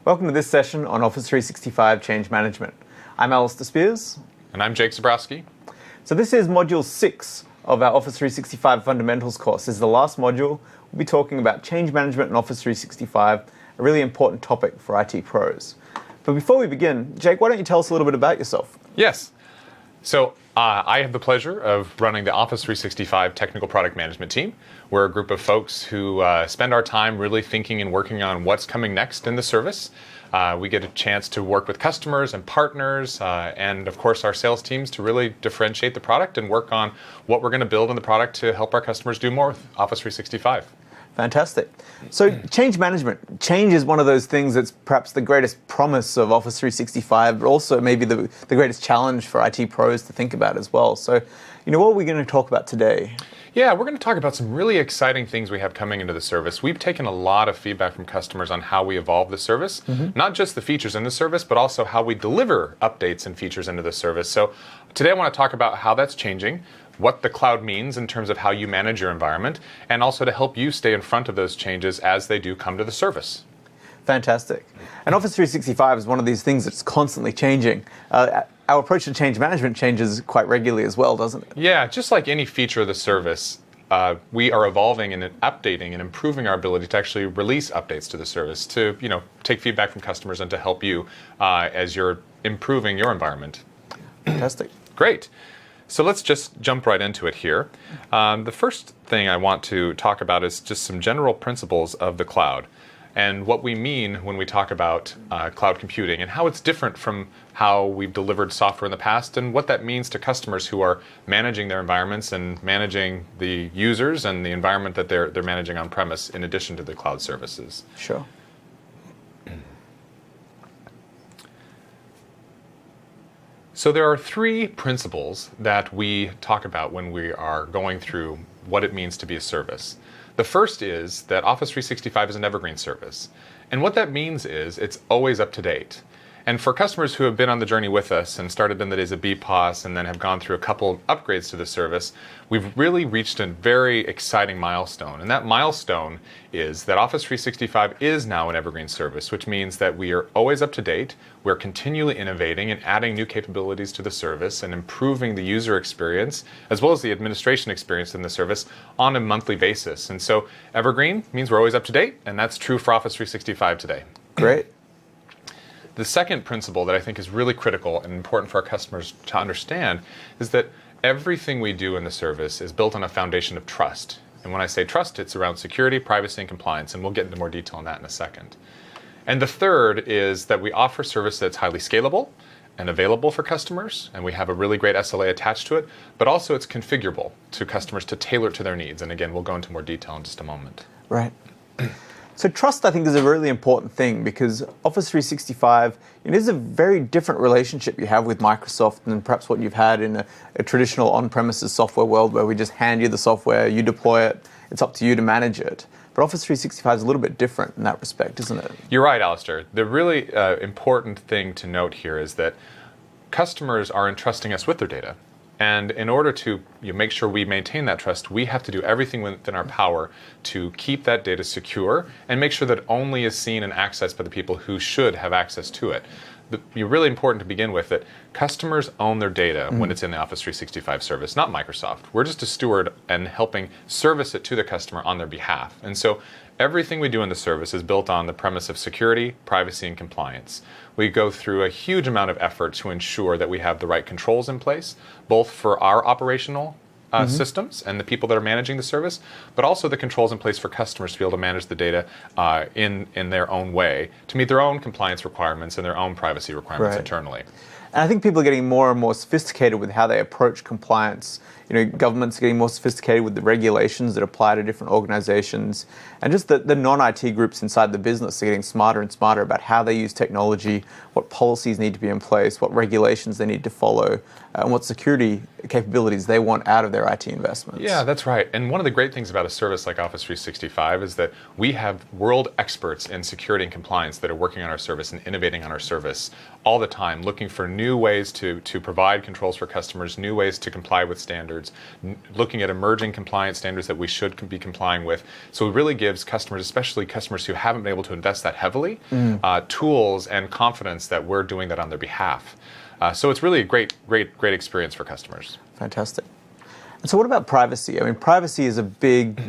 Welcome to this session on Office 365 Change Management. I'm Alistair Spears. And I'm Jake Zabrowski. So this is Module 6 of our Office 365 Fundamentals course. This is the last module. We'll be talking about change management in Office 365, a really important topic for IT pros. But before we begin, Jake, why don't you tell us a little bit about yourself? Yes. So I have the pleasure of running the Office 365 Technical Product Management team. We're a group of folks who spend our time really thinking and working on what's coming next in the service. We get a chance to work with customers and partners and, of course, our sales teams to really differentiate the product and work on what we're going to build in the product to help our customers do more with Office 365. Fantastic. So change management. Change is one of those things that's perhaps the greatest promise of Office 365, but also maybe the greatest challenge for IT pros to think about as well. So, what are we going to talk about today? Yeah, we're going to talk about some really exciting things we have coming into the service. We've taken a lot of feedback from customers on how we evolve the service, not just the features in the service, but also how we deliver updates and features into the service. So today I want to talk about how that's changing, what the cloud means in terms of how you manage your environment, and also to help you stay in front of those changes as they do come to the service. Fantastic. And Office 365 is one of these things that's constantly changing. Our approach to change management changes quite regularly as well, doesn't it? Yeah, just like any feature of the service, we are evolving and updating and improving our ability to actually release updates to the service, to take feedback from customers and to help you as you're improving your environment. Fantastic. Great. So let's just jump right into it here. The first thing I want to talk about is just some general principles of the cloud and what we mean when we talk about cloud computing and how it's different from how we've delivered software in the past and what that means to customers who are managing their environments and managing the users and the environment that they're managing on premise in addition to the cloud services. Sure. So there are three principles that we talk about when we are going through what it means to be a service. The first is that Office 365 is an Evergreen Service. And what that means is it's always up to date. And for customers who have been on the journey with us and started in the days of BPOS and then have gone through a couple of upgrades to the service, we've really reached a very exciting milestone. And that milestone is that Office 365 is now an Evergreen Service, which means that we are always up to date. We're continually innovating and adding new capabilities to the service and improving the user experience as well as the administration experience in the service on a monthly basis. And so Evergreen means we're always up to date, and that's true for Office 365 today. Great. The second principle that I think is really critical and important for our customers to understand is that everything we do in the service is built on a foundation of trust. And when I say trust, it's around security, privacy, and compliance, and we'll get into more detail on that in a second. And the third is that we offer service that's highly scalable and available for customers, and we have a really great SLA attached to it, but also it's configurable to customers to tailor it to their needs. And again, we'll go into more detail in just a moment. Right. So trust, I think, is a really important thing because Office 365, it is a very different relationship you have with Microsoft than perhaps what you've had in a traditional on-premises software world where we just hand you the software, you deploy it, it's up to you to manage it. But Office 365 is a little bit different in that respect, isn't it? You're right, Alistair. The really important thing to note here is that customers are entrusting us with their data. And in order to make sure we maintain that trust, we have to do everything within our power to keep that data secure and make sure that it only is seen and accessed by the people who should have access to it. It's really important to begin with that customers own their data when it's in the Office 365 service, not Microsoft. We're just a steward and helping service it to the customer on their behalf. And so everything we do in the service is built on the premise of security, privacy, and compliance. We go through a huge amount of effort to ensure that we have the right controls in place, both for our operational systems and the people that are managing the service, but also the controls in place for customers to be able to manage the data in their own way to meet their own compliance requirements and their own privacy requirements internally. And I think people are getting more and more sophisticated with how they approach compliance. Governments are getting more sophisticated with the regulations that apply to different organizations. And just the non-IT groups inside the business are getting smarter and smarter about how they use technology, what policies need to be in place, what regulations they need to follow, and what security capabilities they want out of their IT investments. Yeah, that's right. And one of the great things about a service like Office 365 is that we have world experts in security and compliance that are working on our service and innovating on our service all the time, looking for new ways to provide controls for customers, new ways to comply with standards, looking at emerging compliance standards that we should be complying with. So it really gives customers, especially customers who haven't been able to invest that heavily, tools and confidence that we're doing that on their behalf. So it's really a great experience for customers. Fantastic. And so what about privacy? I mean, privacy is a big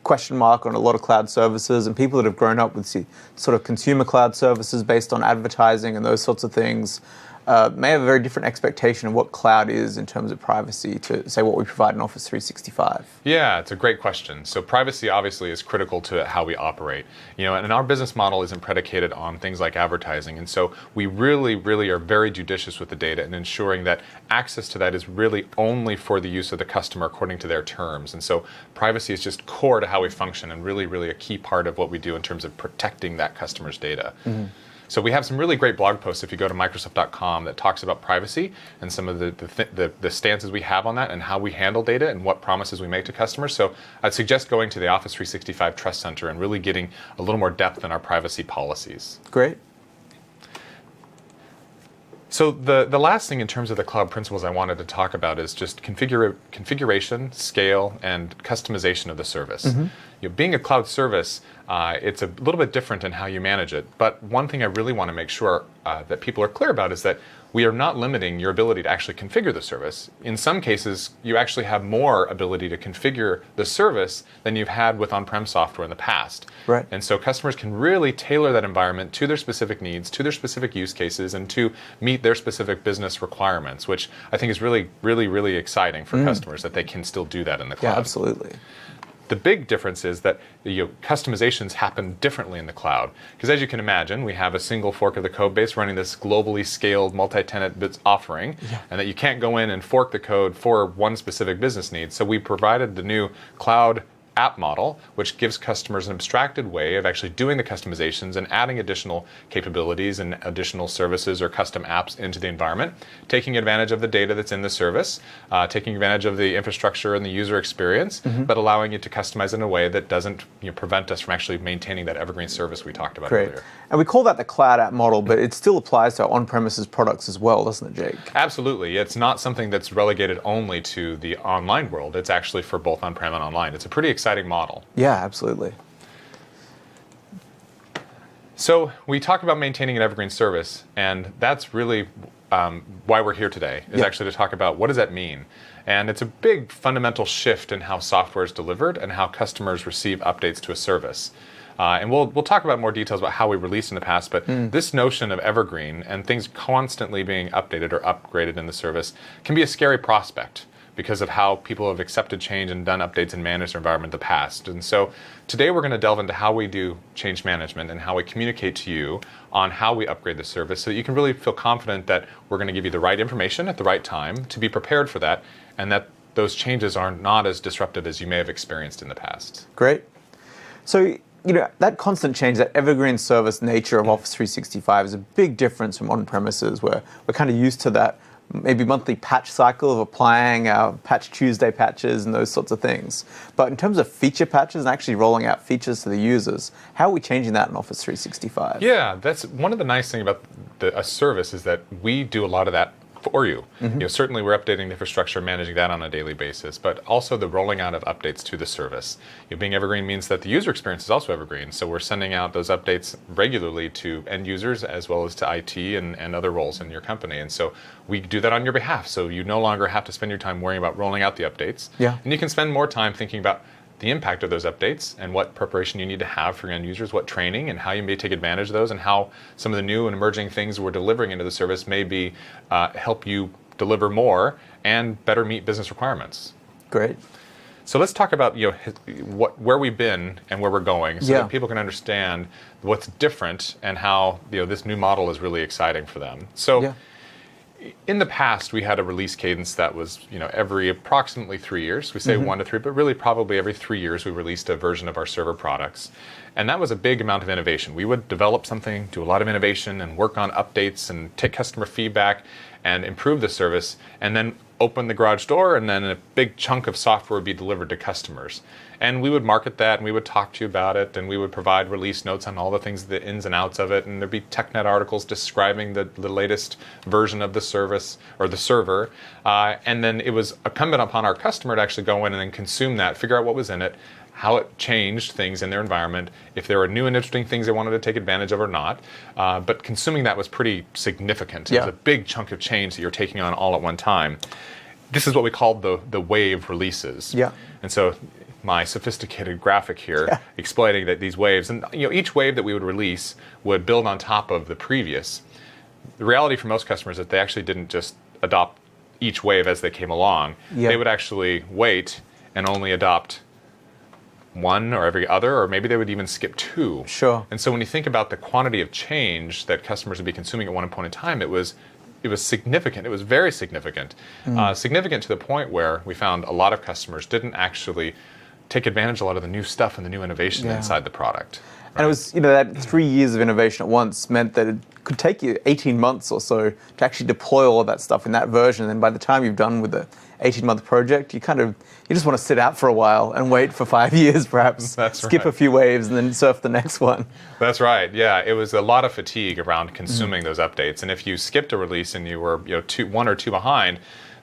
question mark on a lot of cloud services, and people that have grown up with sort of consumer cloud services based on advertising and those sorts of things may have a very different expectation of what cloud is in terms of privacy to, say, what we provide in Office 365. Yeah, it's a great question. So privacy obviously is critical to how we operate. And our business model isn't predicated on things like advertising. And so we really are very judicious with the data and ensuring that access to that is really only for the use of the customer according to their terms. And so privacy is just core to how we function and really a key part of what we do in terms of protecting that customer's data. So we have some really great blog posts if you go to Microsoft.com that talks about privacy and some of the stances we have on that and how we handle data and what promises we make to customers. So I'd suggest going to the Office 365 Trust Center and really getting a little more depth in our privacy policies. Great. So the last thing in terms of the cloud principles I wanted to talk about is just configuration, scale, and customization of the service. Being a cloud service, it's a little bit different in how you manage it. But one thing I really want to make sure that people are clear about is that we are not limiting your ability to actually configure the service. In some cases, you actually have more ability to configure the service than you've had with on-prem software in the past. Right. And so customers can really tailor that environment to their specific needs, to their specific use cases, and to meet their specific business requirements, which I think is really exciting for customers that they can still do that in the cloud. Yeah, absolutely. The big difference is that customizations happen differently in the cloud. Because as you can imagine, we have a single fork of the code base running this globally scaled multi-tenant offering, and that you can't go in and fork the code for one specific business need. So we provided the new cloud app model, which gives customers an abstracted way of actually doing the customizations and adding additional capabilities and additional services or custom apps into the environment, taking advantage of the data that's in the service, taking advantage of the infrastructure and the user experience, but allowing you to customize in a way that doesn't prevent us from actually maintaining that evergreen service we talked about earlier. And we call that the cloud app model, but it still applies to on-premises products as well, doesn't it, Jake? Absolutely. It's not something that's relegated only to the online world. It's actually for both on-prem and online. It's a pretty exciting model. Yeah, absolutely. So we talk about maintaining an evergreen service, and that's really why we're here today, is actually to talk about what does that mean. And it's a big fundamental shift in how software is delivered and how customers receive updates to a service. And we'll talk about more details about how we released in the past, but this notion of evergreen and things constantly being updated or upgraded in the service can be a scary prospect because of how people have accepted change and done updates and managed their environment in the past. And so today we're going to delve into how we do change management and how we communicate to you on how we upgrade the service so that you can really feel confident that we're going to give you the right information at the right time to be prepared for that, and that those changes are not as disruptive as you may have experienced in the past. Great. So, that constant change, that evergreen service nature of Office 365 is a big difference from on-premises, where we're kind of used to that maybe monthly patch cycle of applying our Patch Tuesday patches and those sorts of things. But in terms of feature patches and actually rolling out features to the users, how are we changing that in Office 365? Yeah, that's one of the nice things about a service is that we do a lot of that for you. Certainly we're updating the infrastructure, managing that on a daily basis, but also the rolling out of updates to the service. Being evergreen means that the user experience is also evergreen, so we're sending out those updates regularly to end users as well as to IT and other roles in your company. And so we do that on your behalf, so you no longer have to spend your time worrying about rolling out the updates. And you can spend more time thinking about the impact of those updates and what preparation you need to have for your end users, what training and how you may take advantage of those, and how some of the new and emerging things we're delivering into the service may be help you deliver more and better meet business requirements. Great. So let's talk about where we've been and where we're going, so that people can understand what's different and how this new model is really exciting for them. So. In the past, we had a release cadence that was, every approximately 3 years. We say 1 to 3, but really probably every 3 years we released a version of our server products. And that was a big amount of innovation. We would develop something, do a lot of innovation, and work on updates and take customer feedback and improve the service. And then open the garage door, and then a big chunk of software would be delivered to customers. And we would market that, and we would talk to you about it, and we would provide release notes on all the things, the ins and outs of it, and there'd be TechNet articles describing the latest version of the service or the server. And then it was incumbent upon our customer to actually go in and then consume that, figure out what was in it, how it changed things in their environment, if there were new and interesting things they wanted to take advantage of or not. But consuming that was pretty significant. It was a big chunk of change that you're taking on all at one time. This is what we called the wave releases. Yeah. And so my sophisticated graphic here explaining that these waves, and each wave that we would release would build on top of the previous. The reality for most customers is that they actually didn't just adopt each wave as they came along. They would actually wait and only adopt one or every other, or maybe they would even skip two. Sure. And so when you think about the quantity of change that customers would be consuming at one point in time, it was significant. It was very significant. Significant to the point where we found a lot of customers didn't actually take advantage of a lot of the new stuff and the new innovation inside the product. Right? And it was, that 3 years of innovation at once meant that it could take you 18 months or so to actually deploy all of that stuff in that version. And by the time you've done with the 18-month project, you just want to sit out for a while and wait for 5 years, perhaps. Skip a few waves and then surf the next one. That's right. Yeah, it was a lot of fatigue around consuming those updates. And if you skipped a release and you were 1 or 2 behind,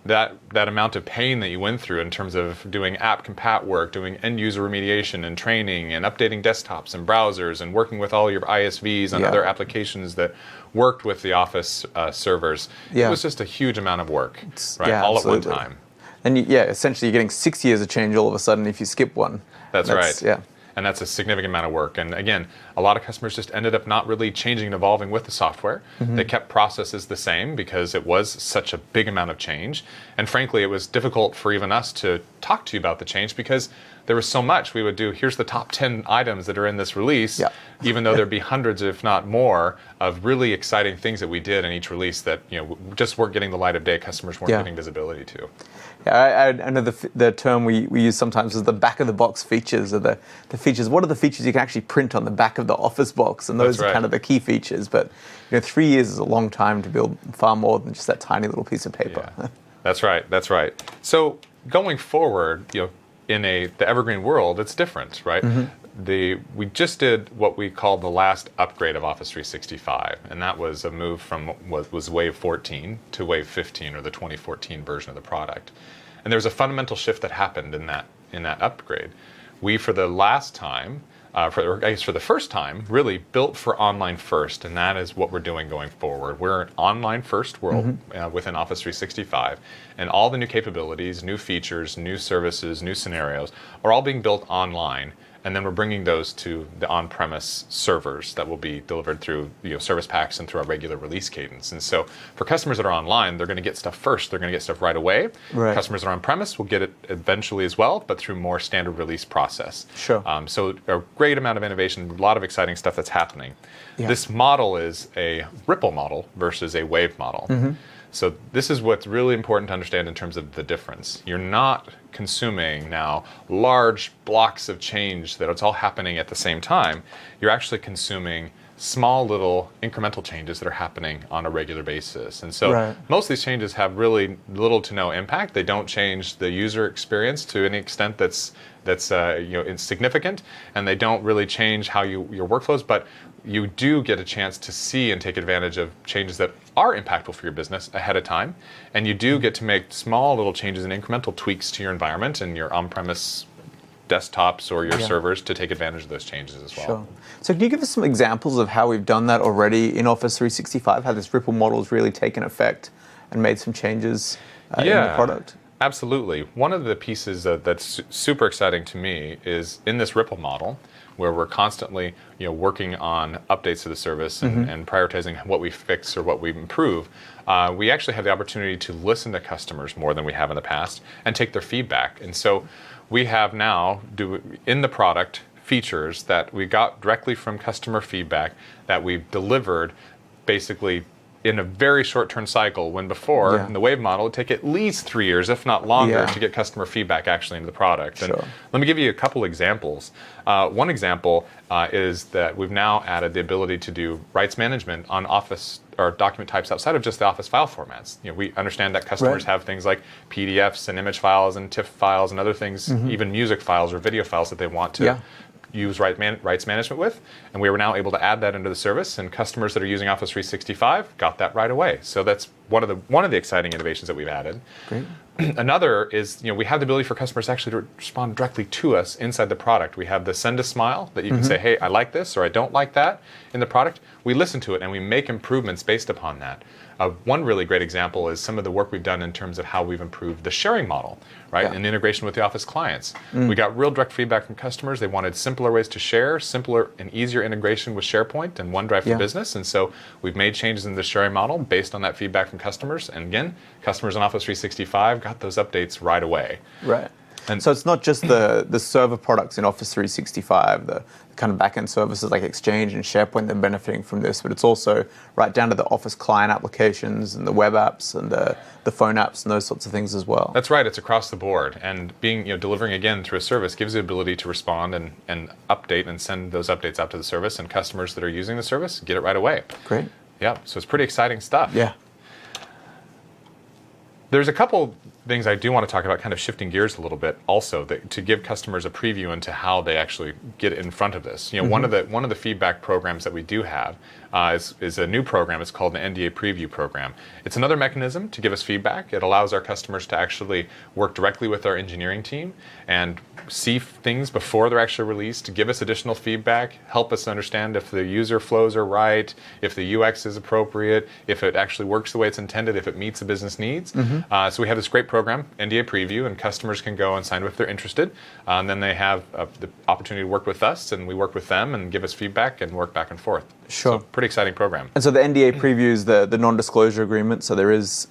that amount of pain that you went through in terms of doing app compat work, doing end user remediation and training and updating desktops and browsers and working with all your ISVs and other applications that worked with the Office servers, it was just a huge amount of work, all absolutely. At one time. And essentially you're getting 6 years of change all of a sudden if you skip one. That's right. Yeah. And that's a significant amount of work. And again, a lot of customers just ended up not really changing and evolving with the software. They kept processes the same because it was such a big amount of change. And frankly, it was difficult for even us to talk to you about the change because there was so much. We would do, here's the top 10 items that are in this release, even though there'd be hundreds, if not more, of really exciting things that we did in each release that just weren't getting the light of day, customers weren't getting visibility to. Yeah, I know the term we use sometimes is the back of the box features, or the features. What are the features you can actually print on the back of the Office box? And those are kind of the key features. But 3 years is a long time to build far more than just that tiny little piece of paper. Yeah. That's right. That's right. So going forward, in the Evergreen world, it's different, right? We just did what we call the last upgrade of Office 365, and that was a move from what was Wave 14 to Wave 15, or the 2014 version of the product. And there was a fundamental shift that happened in that upgrade. We, for the last time, for the first time, really built for online first, and that is what we're doing going forward. We're an online first world within Office 365, and all the new capabilities, new features, new services, new scenarios are all being built online. And then we're bringing those to the on-premise servers that will be delivered through service packs and through our regular release cadence. And so for customers that are online, they're going to get stuff first. They're going to get stuff right away. Right. Customers that are on-premise will get it eventually as well, but through more standard release process. Sure. So a great amount of innovation, a lot of exciting stuff that's happening. Yeah. This model is a ripple model versus a wave model. So this is what's really important to understand in terms of the difference. You're not consuming now large blocks of change that it's all happening at the same time. You're actually consuming small little incremental changes that are happening on a regular basis. And so most of these changes have really little to no impact. They don't change the user experience to any extent that's insignificant, and they don't really change how your workflows, but you do get a chance to see and take advantage of changes that are impactful for your business ahead of time, and you do get to make small little changes and incremental tweaks to your environment and your on-premise desktops or your servers to take advantage of those changes as well. Sure. So can you give us some examples of how we've done that already in Office 365, how this ripple model has really taken effect and made some changes in the product? Absolutely. One of the pieces that's super exciting to me is in this ripple model, where we're constantly working on updates to the service and prioritizing what we fix or what we improve, we actually have the opportunity to listen to customers more than we have in the past and take their feedback. And so we have now, in the product, features that we got directly from customer feedback that we've delivered basically in a very short-term cycle, when before, in the Wave model, it would take at least 3 years, if not longer, to get customer feedback actually into the product. And let me give you a couple examples. One example is that we've now added the ability to do rights management on Office or document types outside of just the Office file formats. We understand that customers have things like PDFs and image files and TIFF files and other things, even music files or video files that they want to use rights management with, and we were now able to add that into the service, and customers that are using Office 365 got that right away. So that's one of the exciting innovations that we've added. Great. Another is, we have the ability for customers actually to respond directly to us inside the product. We have the send a smile that you can say, hey, I like this or I don't like that in the product. We listen to it and we make improvements based upon that. One really great example is some of the work we've done in terms of how we've improved the sharing model, right? And integration with the Office clients. We got real direct feedback from customers. They wanted simpler ways to share, simpler and easier integration with SharePoint and OneDrive for Business. And so we've made changes in the sharing model based on that feedback from customers. And again, customers on Office 365 got those updates right away. Right. And so it's not just the server products in Office 365, the kind of back-end services like Exchange and SharePoint that are benefiting from this, but it's also right down to the Office client applications and the web apps and the phone apps and those sorts of things as well. That's right. It's across the board. And being, delivering again through a service gives the ability to respond and update and send those updates out to the service, and customers that are using the service get it right away. Great. Yeah. So it's pretty exciting stuff. Yeah. There's a couple things I do want to talk about, kind of shifting gears a little bit also, to give customers a preview into how they actually get in front of this. One of the feedback programs that we do have is a new program. It's called the NDA Preview Program. It's another mechanism to give us feedback. It allows our customers to actually work directly with our engineering team and see things before they're actually released, to give us additional feedback, help us understand if the user flows are right, if the UX is appropriate, if it actually works the way it's intended, if it meets the business needs. So we have this great program, NDA Preview, and customers can go and sign up if they're interested. And then they have the opportunity to work with us, and we work with them and give us feedback and work back and forth. Sure. So pretty exciting program. And so the NDA Preview is the non-disclosure agreement, so there is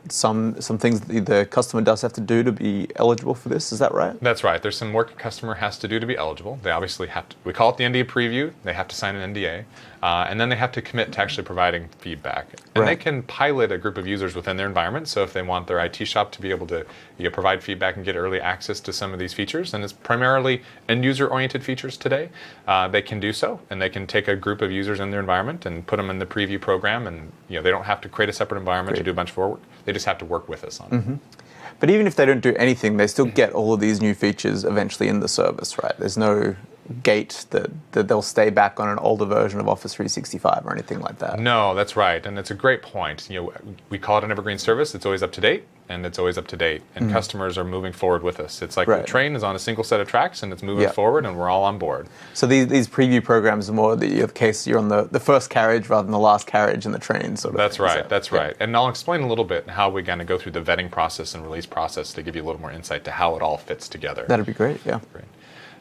some things that the customer does have to do to be eligible for this, is that right? That's right. There's some work a customer has to do to be eligible. They obviously have to, we call it the NDA Preview, they have to sign an NDA, and then they have to commit to actually providing feedback. And they can pilot a group of users within their environment, so if they want their IT shop to be able to provide feedback and get early access to some of these features, and it's primarily end-user oriented features today, they can do so, and they can take a group of users in their environment and put them in the preview program, and they don't have to create a separate environment to do a bunch of work. They just have to work with us on it. But even if they don't do anything, they still get all of these new features eventually in the service, right? There's no gate that they'll stay back on an older version of Office 365 or anything like that. No, that's right, and it's a great point. We call it an Evergreen Service. It's always up to date, and it's always up to date, and customers are moving forward with us. It's like the train is on a single set of tracks, and it's moving forward, and we're all on board. So these preview programs are more the case you're on the first carriage rather than the last carriage in the train. Sort of. That's right. That's right. And I'll explain a little bit how we're going to go through the vetting process and release process to give you a little more insight to how it all fits together. That'd be great. Yeah. Great.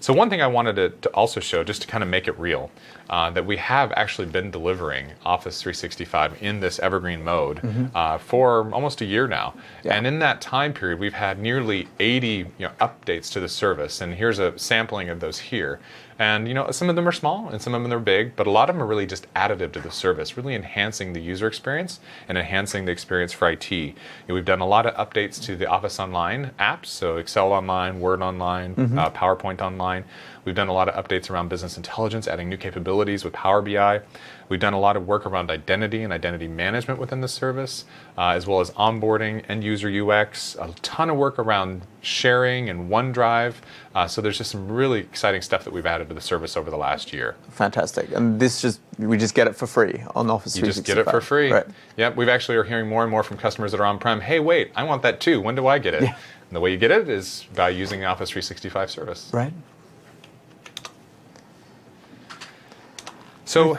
So one thing I wanted to also show, just to kind of make it real, that we have actually been delivering Office 365 in this evergreen mode for almost a year now. Yeah. And in that time period, we've had nearly 80 updates to the service. And here's a sampling of those here. And some of them are small and some of them are big, but a lot of them are really just additive to the service, really enhancing the user experience and enhancing the experience for IT. We've done a lot of updates to the Office Online apps, so Excel Online, Word Online, PowerPoint Online. We've done a lot of updates around business intelligence, adding new capabilities with Power BI. We've done a lot of work around identity and identity management within the service, as well as onboarding, end-user UX, a ton of work around sharing and OneDrive. So there's just some really exciting stuff that we've added to the service over the last year. Fantastic. And we just get it for free on Office 365. You just get it for free. Right. Yep, we've actually are hearing more and more from customers that are on-prem, hey, wait, I want that too. When do I get it? Yeah. And the way you get it is by using the Office 365 service. Right. So,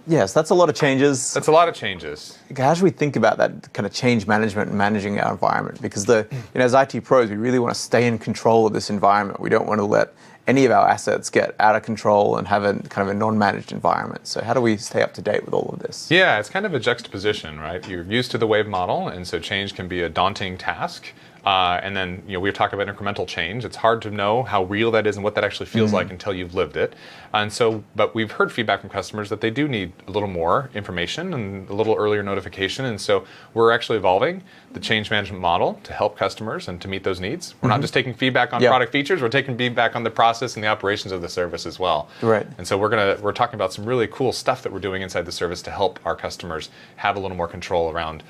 yes, that's a lot of changes. That's a lot of changes. How should we think about that kind of change management and managing our environment? Because as IT pros, we really want to stay in control of this environment. We don't want to let any of our assets get out of control and have a kind of a non-managed environment. So how do we stay up to date with all of this? Yeah, it's kind of a juxtaposition, right? You're used to the Wave model, and so change can be a daunting task. And then we were talking about incremental change. It's hard to know how real that is and what that actually feels like until you've lived it. And so, but we've heard feedback from customers that they do need a little more information and a little earlier notification. And so we're actually evolving the change management model to help customers and to meet those needs. We're not just taking feedback on product features, we're taking feedback on the process and the operations of the service as well. Right. And so we're talking about some really cool stuff that we're doing inside the service to help our customers have a little more control around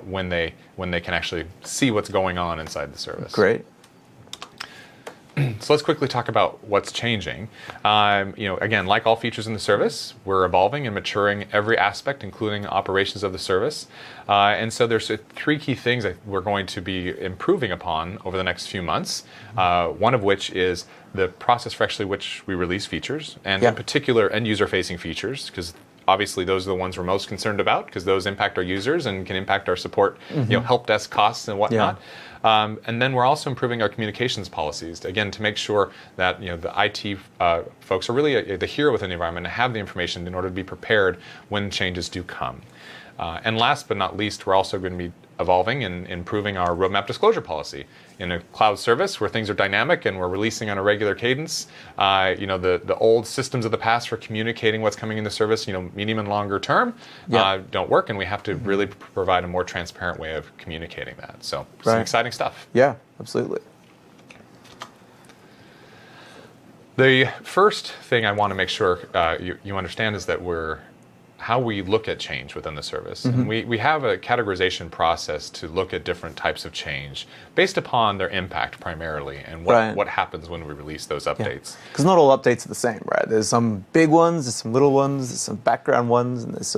when they can actually see what's going on inside the service. Great. So let's quickly talk about what's changing. Again, like all features in the service, we're evolving and maturing every aspect, including operations of the service. And so there's 3 key things that we're going to be improving upon over the next few months. One of which is the process for actually which we release features, and in particular end-user-facing features, because obviously those are the ones we're most concerned about, because those impact our users and can impact our support, help desk costs and whatnot. And then we're also improving our communications policies, again, to make sure that the IT folks are really the hero within the environment and have the information in order to be prepared when changes do come. And last but not least, we're also going to be evolving and improving our roadmap disclosure policy. In a cloud service where things are dynamic and we're releasing on a regular cadence, the old systems of the past for communicating what's coming in the service, medium and longer term, don't work, and we have to really provide a more transparent way of communicating that. So some exciting stuff. Yeah, absolutely. The first thing I want to make sure you understand is that how we look at change within the service. And we have a categorization process to look at different types of change based upon their impact primarily and what happens when we release those updates. Because not all updates are the same, right? There's some big ones, there's some little ones, there's some background ones, and there's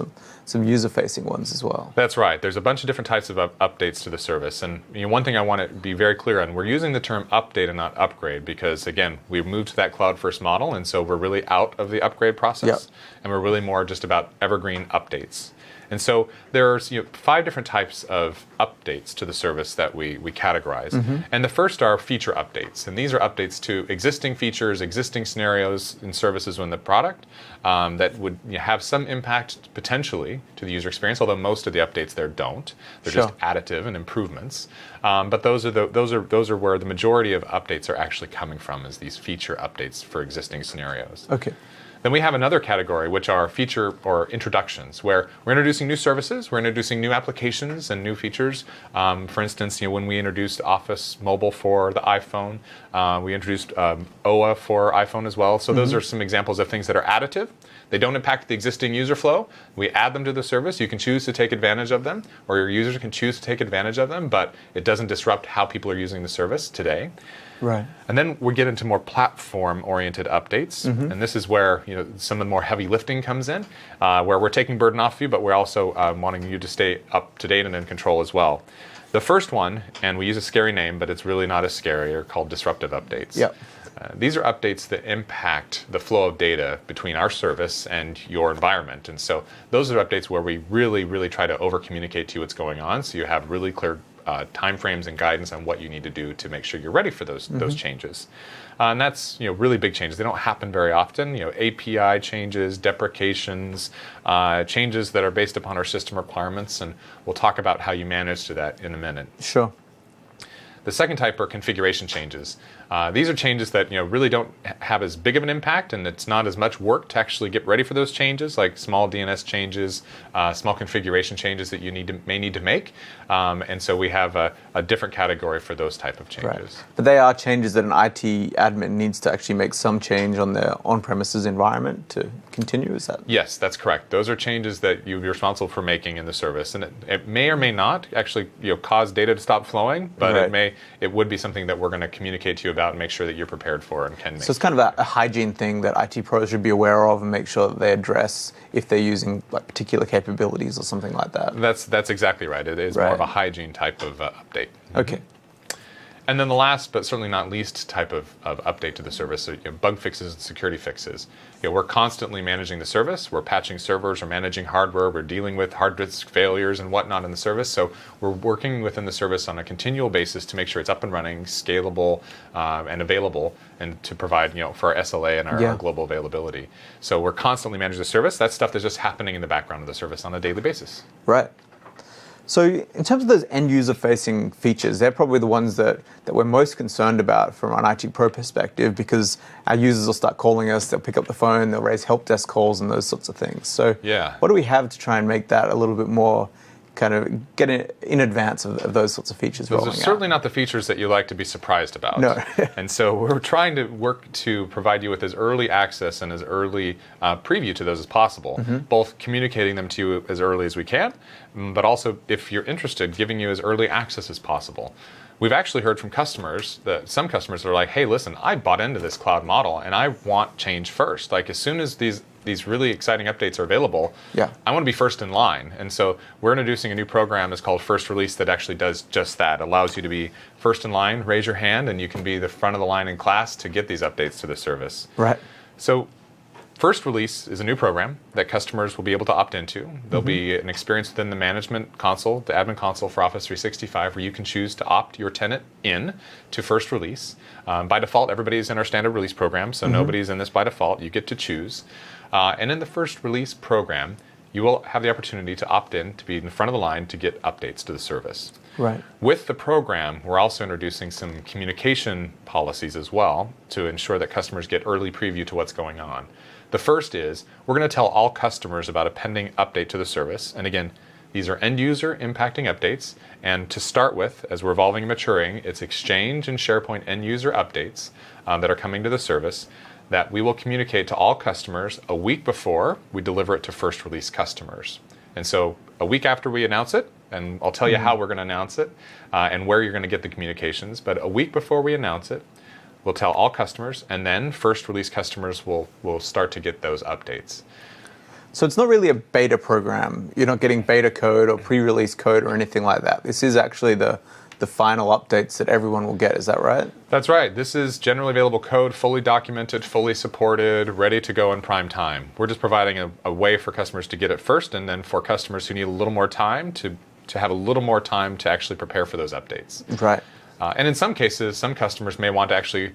some user-facing ones as well. That's right. There's a bunch of different types of updates to the service. And one thing I want to be very clear on, we're using the term update and not upgrade because, again, we've moved to that cloud-first model, and so we're really out of the upgrade process. And we're really more just about evergreen updates. And so there's 5 different types of updates to the service that we categorize. And the first are feature updates. And these are updates to existing features, existing scenarios and services in the product that would have some impact potentially to the user experience, although most of the updates there don't. They're just additive and improvements. But those are where the majority of updates are actually coming from, is these feature updates for existing scenarios. Okay. Then we have another category, which are feature or introductions, where we're introducing new services, we're introducing new applications and new features. For instance, when we introduced Office Mobile for the iPhone, we introduced OA for iPhone as well. So those are some examples of things that are additive. They don't impact the existing user flow. We add them to the service. You can choose to take advantage of them, or your users can choose to take advantage of them, but it doesn't disrupt how people are using the service today. Right. And then we get into more platform-oriented updates, and this is where some of the more heavy lifting comes in, where we're taking burden off you, but we're also wanting you to stay up to date and in control as well. The first one, and we use a scary name, but it's really not as scary, are called disruptive updates. These are updates that impact the flow of data between our service and your environment. And so those are updates where we really, really try to over-communicate to you what's going on, so you have really clear timeframes and guidance on what you need to do to make sure you're ready for those changes. And that's really big changes. They don't happen very often. API changes, deprecations, changes that are based upon our system requirements, and we'll talk about how you manage to that in a minute. Sure. The second type are configuration changes. These are changes that really don't have as big of an impact, and it's not as much work to actually get ready for those changes, like small DNS changes, small configuration changes that you may need to make. And so we have a different category for those type of changes. Right. But they are changes that an IT admin needs to actually make some change on their on-premises environment to continue, is that? Yes, that's correct. Those are changes that you're responsible for making in the service, and it may or may not actually cause data to stop flowing, but it would be something that we're going to communicate to you about and make sure that you're prepared for and can make. So it's kind of a hygiene thing that IT pros should be aware of and make sure that they address if they're using particular capabilities or something like that. That's exactly right. It is more of a hygiene type of update. Okay. And then the last, but certainly not least, type of update to the service, are bug fixes and security fixes. We're constantly managing the service. We're patching servers, we're managing hardware, we're dealing with hard disk failures and whatnot in the service. So we're working within the service on a continual basis to make sure it's up and running, scalable, and available, and to provide for our SLA and our global availability. So we're constantly managing the service. That's stuff that's just happening in the background of the service on a daily basis. Right. So in terms of those end-user facing features, they're probably the ones that we're most concerned about from an IT Pro perspective, because our users will start calling us, they'll pick up the phone, they'll raise help desk calls and those sorts of things. So what do we have to try and make that a little bit more kind of get in advance of those sorts features rolling out? Those are certainly not the features that you like to be surprised about. No. And so we're trying to work to provide you with as early access and as early preview to those as possible, both communicating them to you as early as we can, but also, if you're interested, giving you as early access as possible. We've actually heard from customers that some customers are like, hey, listen, I bought into this cloud model and I want change first. Like, as soon as these really exciting updates are available, I want to be first in line. And so we're introducing a new program that's called First Release that actually does just that. Allows you to be first in line, raise your hand, and you can be the front of the line in class to get these updates to the service. Right. So First Release is a new program that customers will be able to opt into. There'll be an experience within the management console, the admin console for Office 365, where you can choose to opt your tenant in to First Release. By default, everybody's in our standard release program, so nobody's in this by default. You get to choose. And in the First Release program, you will have the opportunity to opt in to be in front of the line to get updates to the service. Right. With the program, we're also introducing some communication policies as well to ensure that customers get early preview to what's going on. The first is, we're going to tell all customers about a pending update to the service. And again, these are end-user impacting updates. And to start with, as we're evolving and maturing, it's Exchange and SharePoint end-user updates that are coming to the service that we will communicate to all customers a week before we deliver it to First Release customers. And so a week after we announce it, and I'll tell you how we're going to announce it and where you're going to get the communications, but a week before we announce it, we'll tell all customers, and then First Release customers will start to get those updates. So it's not really a beta program. You're not getting beta code or pre-release code or anything like that. This is actually the final updates that everyone will get. Is that right? That's right. This is generally available code, fully documented, fully supported, ready to go in prime time. We're just providing a way for customers to get it first, and then for customers who need a little more time to have a little more time to actually prepare for those updates. Right. And in some cases, some customers may want to actually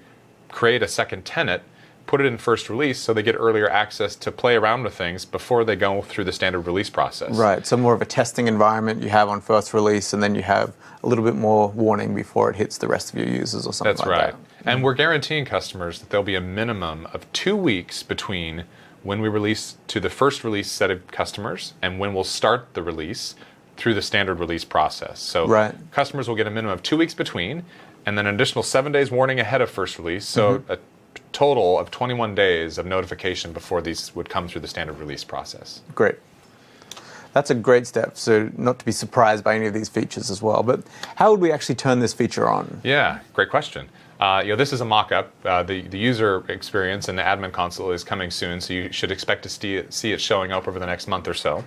create a second tenant, put it in First Release so they get earlier access to play around with things before they go through the standard release process. Right, so more of a testing environment you have on First Release, and then you have a little bit more warning before it hits the rest of your users or something like that. That's right. And we're guaranteeing customers that there'll be a minimum of 2 weeks between when we release to the First Release set of customers and when we'll start the release through the standard release process. So customers will get a minimum of 2 weeks between, and then an additional 7 days warning ahead of First Release. So a total of 21 days of notification before these would come through the standard release process. Great. That's a great step, so not to be surprised by any of these features as well. But how would we actually turn this feature on? Yeah, great question. This is a mock-up. The user experience in the admin console is coming soon, so you should expect to see it showing up over the next month or so.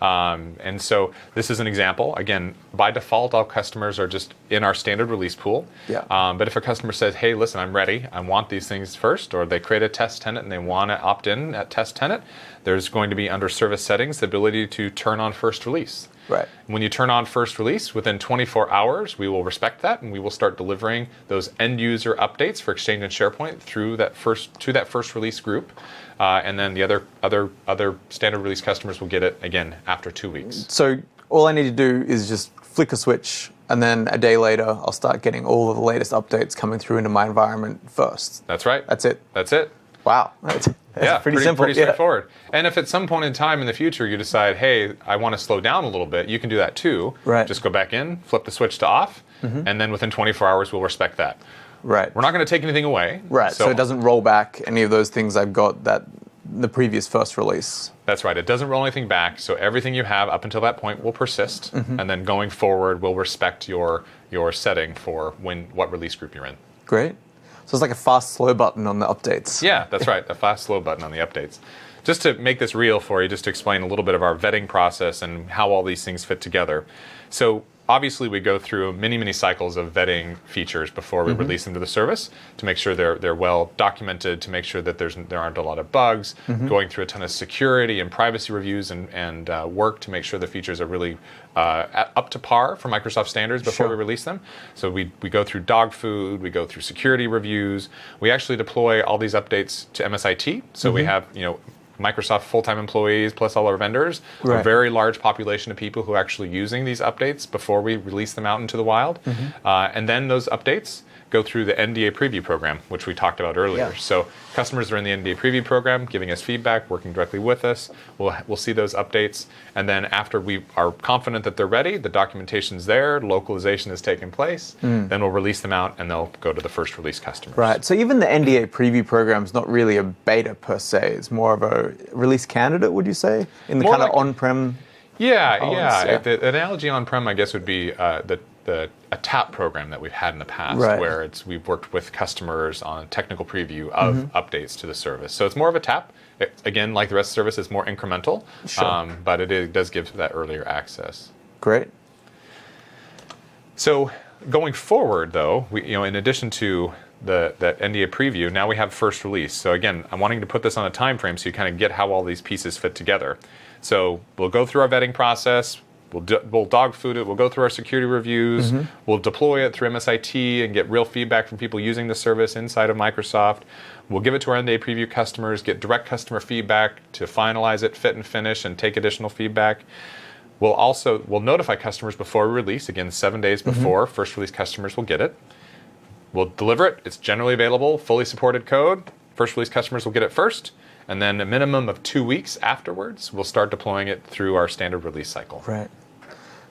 And so this is an example. Again, by default, all customers are just in our standard release pool. But if a customer says, hey, listen, I'm ready, I want these things first, or they create a test tenant and they want to opt in at test tenant, there's going to be under service settings the ability to turn on First Release. Right. When you turn on First Release, within 24 hours, we will respect that, and we will start delivering those end-user updates for Exchange and SharePoint through that First Release group, and then the other standard release customers will get it again after 2 weeks. So all I need to do is just flick a switch, and then a day later, I'll start getting all of the latest updates coming through into my environment first. That's right. That's it. That's it. Wow. That's pretty simple. Pretty straightforward. And if at some point in time in the future you decide, hey, I want to slow down a little bit, you can do that too. Right. Just go back in, flip the switch to off, and then within 24 hours we'll respect that. Right. We're not going to take anything away. Right. So it doesn't roll back any of those things I've got that the previous First Release. That's right. It doesn't roll anything back. So everything you have up until that point will persist, and then going forward we'll respect your setting for what release group you're in. Great. So it's like a fast, slow button on the updates. Yeah, that's right. A fast, slow button on the updates. Just to make this real for you, just to explain a little bit of our vetting process and how all these things fit together. So obviously we go through many cycles of vetting features before we release them to the service to make sure they're well documented, to make sure that there aren't a lot of bugs, going through a ton of security and privacy reviews and work to make sure the features are really up to par for Microsoft standards before we release them. So we go through dog food, we go through security reviews. We actually deploy all these updates to MSIT. So we have Microsoft full-time employees plus all our vendors, a very large population of people who are actually using these updates before we release them out into the wild. And then those updates go through the NDA Preview Program, which we talked about earlier. So customers are in the NDA Preview Program, giving us feedback, working directly with us. We'll see those updates, and then after we are confident that they're ready, the documentation's there, localization has taken place, then we'll release them out, and they'll go to the first release customers. Right. So even the NDA Preview Program is not really a beta per se. It's more of a release candidate, would you say, in the kind of on-prem? Yeah. The analogy on-prem, I guess, would be a TAP program that we've had in the past, where we've worked with customers on technical preview of updates to the service. So it's more of a TAP. Again, like the rest of the service, it's more incremental, but it does give that earlier access. Great. So going forward, though, in addition to that NDA preview, now we have first release. So again, I'm wanting to put this on a time frame so you kind of get how all these pieces fit together. So we'll go through our vetting process. We'll dog food it. We'll go through our security reviews. We'll deploy it through MSIT and get real feedback from people using the service inside of Microsoft. We'll give it to our NDA Preview customers, get direct customer feedback to finalize it, fit and finish, and take additional feedback. We'll notify customers before we release. Again, 7 days before first release customers will get it. We'll deliver it. It's generally available, fully supported code. First release customers will get it first. And then a minimum of 2 weeks afterwards, we'll start deploying it through our standard release cycle. Right.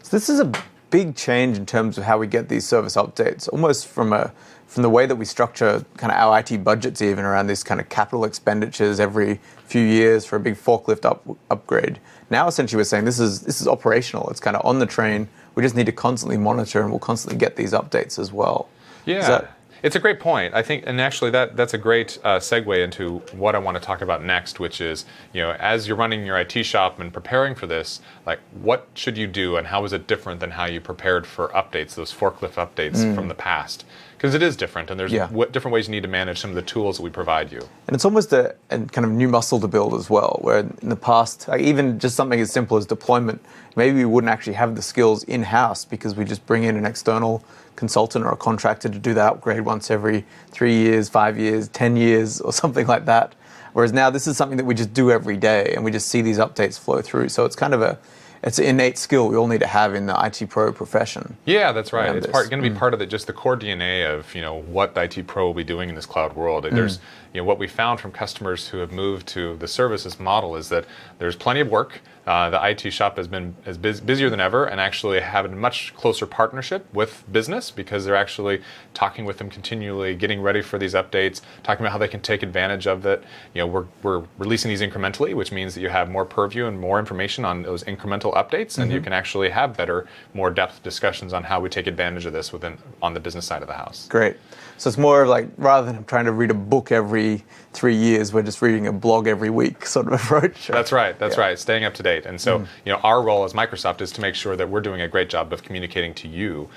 So this is a big change in terms of how we get these service updates, almost from the way that we structure kind of our IT budgets, even around these kind of capital expenditures every few years for a big forklift upgrade. Now, essentially, we're saying this is operational. It's kind of on the train. We just need to constantly monitor, and we'll constantly get these updates as well. Yeah. It's a great point. I think, and actually that's a great segue into what I want to talk about next, which is, as you're running your IT shop and preparing for this, like, what should you do, and how is it different than how you prepared for updates, those forklift updates from the past? Because it is different, and there's different ways you need to manage some of the tools that we provide you. And it's almost a kind of new muscle to build as well, where in the past, like even just something as simple as deployment, maybe we wouldn't actually have the skills in-house because we just bring in an external consultant or a contractor to do that upgrade once every 3 years, 5 years, 10 years, or something like that. Whereas now this is something that we just do every day, and we just see these updates flow through. So it's kind of it's an innate skill we all need to have in the IT pro profession. Yeah, that's right. It's going to be part of just the core DNA of what the IT pro will be doing in this cloud world. There's what we found from customers who have moved to the services model is that there's plenty of work. The IT shop has been busier than ever, and actually having a much closer partnership with business because they're actually talking with them continually, getting ready for these updates, talking about how they can take advantage of it. We're releasing these incrementally, which means that you have more purview and more information on those incremental updates, and you can actually have better, more depth discussions on how we take advantage of this on the business side of the house. Great. So it's more like, rather than trying to read a book every 3 years, we're just reading a blog every week sort of approach. That's right. That's right. Staying up to date. And so, our role as Microsoft is to make sure that we're doing a great job of communicating to you,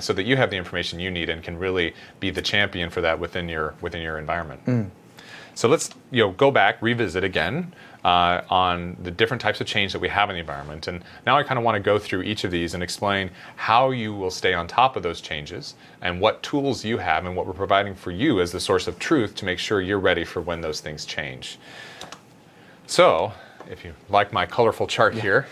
so that you have the information you need and can really be the champion for that within your environment. So let's go back, revisit again on the different types of change that we have in the environment. And now I kind of want to go through each of these and explain how you will stay on top of those changes and what tools you have and what we're providing for you as the source of truth to make sure you're ready for when those things change. So, if you like my colorful chart here,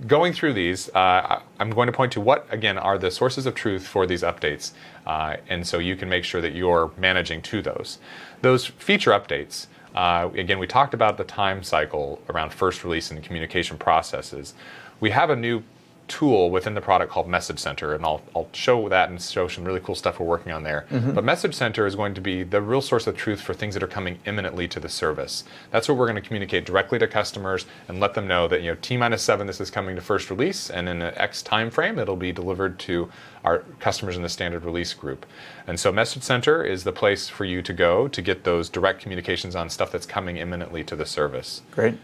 going through these, I'm going to point to what, again, are the sources of truth for these updates. And so you can make sure that you're managing to those. Those feature updates, again, we talked about the time cycle around first release and communication processes. We have a new tool within the product called Message Center, and I'll show that and show some really cool stuff we're working on there. But Message Center is going to be the real source of truth for things that are coming imminently to the service. That's what we're going to communicate directly to customers and let them know that T-7 this is coming to first release, and in an X time frame it'll be delivered to our customers in the standard release group. And so Message Center is the place for you to go to get those direct communications on stuff that's coming imminently to the service. Great.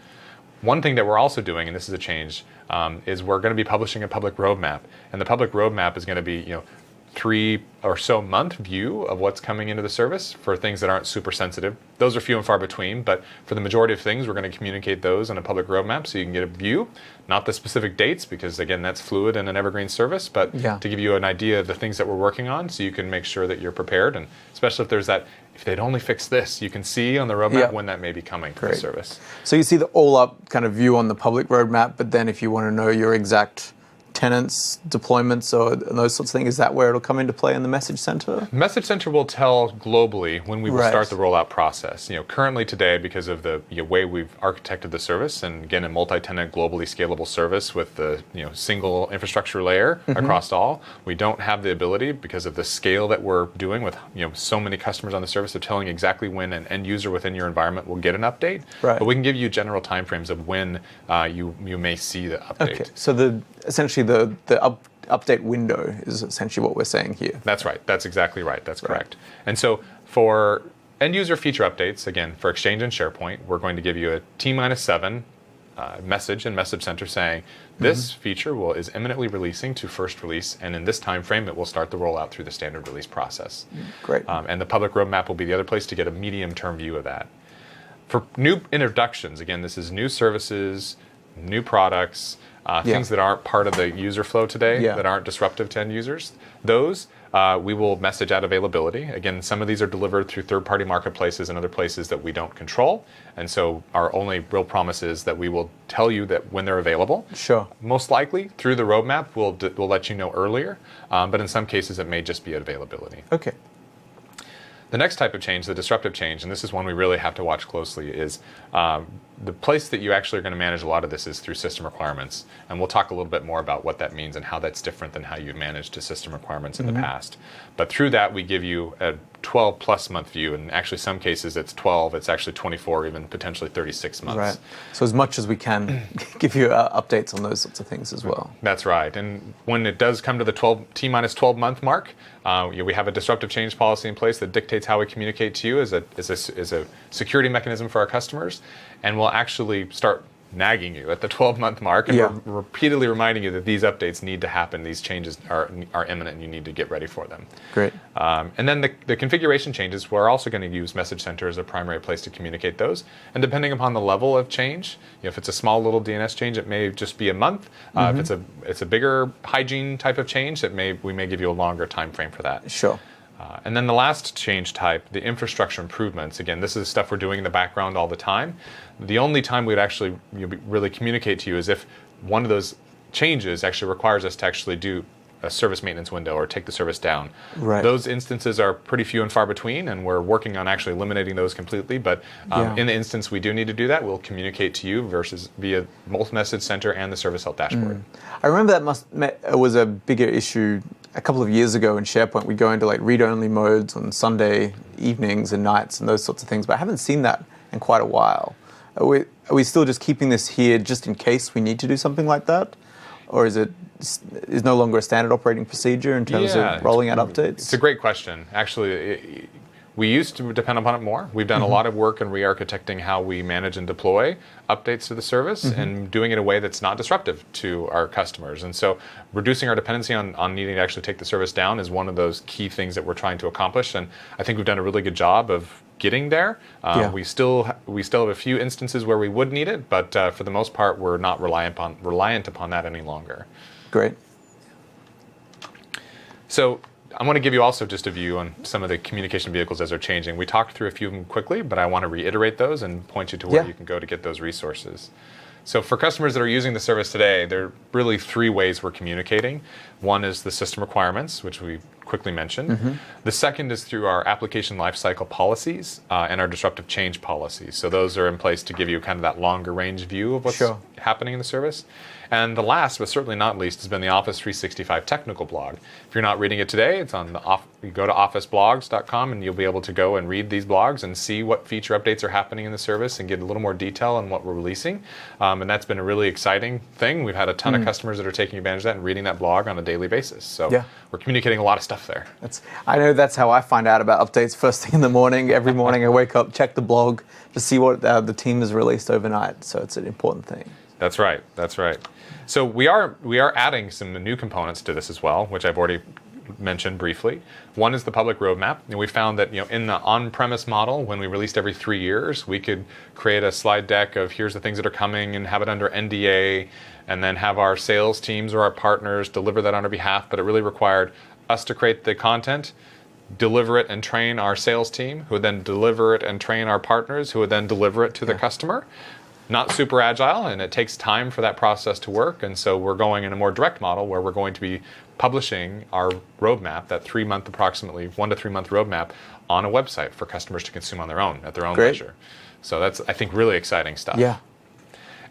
One thing that we're also doing, and this is a change, is we're going to be publishing a public roadmap. And the public roadmap is going to be, 3 or so month view of what's coming into the service for things that aren't super sensitive. Those are few and far between, but for the majority of things, we're going to communicate those on a public roadmap so you can get a view, not the specific dates, because again, that's fluid in an Evergreen service, but to give you an idea of the things that we're working on so you can make sure that you're prepared, and especially if there's that, if they'd only fix this, you can see on the roadmap when that may be coming to the service. So you see the all-up kind of view on the public roadmap, but then if you want to know your exact tenants, deployments, or those sorts of things, is that where it'll come into play in the Message Center? Message Center will tell globally when we will start the rollout process. Currently today, because of the way we've architected the service, and again, a multi-tenant, globally scalable service with the single infrastructure layer across all, we don't have the ability, because of the scale that we're doing with so many customers on the service, of telling exactly when an end user within your environment will get an update. But we can give you general timeframes of when you may see the update. Okay, so essentially the update window is essentially what we're saying here. That's right. That's exactly right. That's correct. And so for end user feature updates, again, for Exchange and SharePoint, we're going to give you a T-7 message in Message Center saying this feature is imminently releasing to first release, and in this time frame, it will start the rollout through the standard release process. Great. And the public roadmap will be the other place to get a medium-term view of that. For new introductions, again, this is new services, new products, things that aren't part of the user flow today, that aren't disruptive to end users. Those we will message out availability. Again, some of these are delivered through third-party marketplaces and other places that we don't control. And so our only real promise is that we will tell you that when they're available. Sure. Most likely through the roadmap, we'll let you know earlier. But in some cases, it may just be availability. Okay. The next type of change, the disruptive change, and this is one we really have to watch closely, is the place that you actually are going to manage a lot of this is through system requirements. And we'll talk a little bit more about what that means and how that's different than how you've managed to system requirements in the past. But through that, we give you a 12 plus month view, and actually some cases it's 12, it's actually 24, even potentially 36 months. Right. So as much as we can give you updates on those sorts of things as well. That's right. And when it does come to the T-12 month mark, we have a disruptive change policy in place that dictates how we communicate to you as a security mechanism for our customers, and we'll actually start nagging you at the 12-month mark, and we're repeatedly reminding you that these updates need to happen, these changes are imminent, and you need to get ready for them. Great. And then the configuration changes, we're also going to use Message Center as a primary place to communicate those. And depending upon the level of change, if it's a small little DNS change, it may just be a month. If it's a bigger hygiene type of change, we may give you a longer time frame for that. Sure. And then the last change type, the infrastructure improvements. Again, this is stuff we're doing in the background all the time. The only time we'd actually really communicate to you is if one of those changes actually requires us to actually do a service maintenance window or take the service down. Right. Those instances are pretty few and far between, and we're working on actually eliminating those completely. But in the instance we do need to do that, we'll communicate to you via both Message Center and the Service Health Dashboard. I remember that was a bigger issue a couple of years ago in SharePoint. We go into like read-only modes on Sunday evenings and nights and those sorts of things, but I haven't seen that in quite a while. Are we still just keeping this here just in case we need to do something like that? Or is no longer a standard operating procedure in terms of rolling out updates? It's a great question. Actually, we used to depend upon it more. We've done a lot of work in re-architecting how we manage and deploy updates to the service and doing it in a way that's not disruptive to our customers. And so reducing our dependency on needing to actually take the service down is one of those key things that we're trying to accomplish. And I think we've done a really good job of getting there. We still have a few instances where we would need it, but for the most part, we're not reliant upon that any longer. Great. So I want to give you also just a view on some of the communication vehicles as they're changing. We talked through a few of them quickly, but I want to reiterate those and point you to where you can go to get those resources. So for customers that are using the service today, there are really three ways we're communicating. One is the system requirements, which we quickly mentioned. The second is through our application lifecycle policies and our disruptive change policies. So those are in place to give you kind of that longer range view of what's happening in the service. And the last, but certainly not least, has been the Office 365 technical blog. If you're not reading it today, it's on you go to officeblogs.com and you'll be able to go and read these blogs and see what feature updates are happening in the service and get a little more detail on what we're releasing. And that's been a really exciting thing. We've had a ton of customers that are taking advantage of that and reading that blog on a daily basis. So we're communicating a lot of stuff there. I know that's how I find out about updates first thing in the morning. Every morning I wake up, check the blog to see what the team has released overnight. So it's an important thing. That's right. That's right. So we are adding some new components to this as well, which I've already mentioned briefly. One is the public roadmap, and we found that in the on-premise model, when we released every 3 years, we could create a slide deck of here's the things that are coming and have it under NDA, and then have our sales teams or our partners deliver that on our behalf. But it really required us to create the content, deliver it and train our sales team, who would then deliver it and train our partners, who would then deliver it to the customer. Not super agile, and it takes time for that process to work. And so we're going in a more direct model where we're going to be publishing our roadmap, that 3-month, approximately 1 to 3 month roadmap, on a website for customers to consume on their own, at their own leisure. So that's, I think, really exciting stuff. Yeah.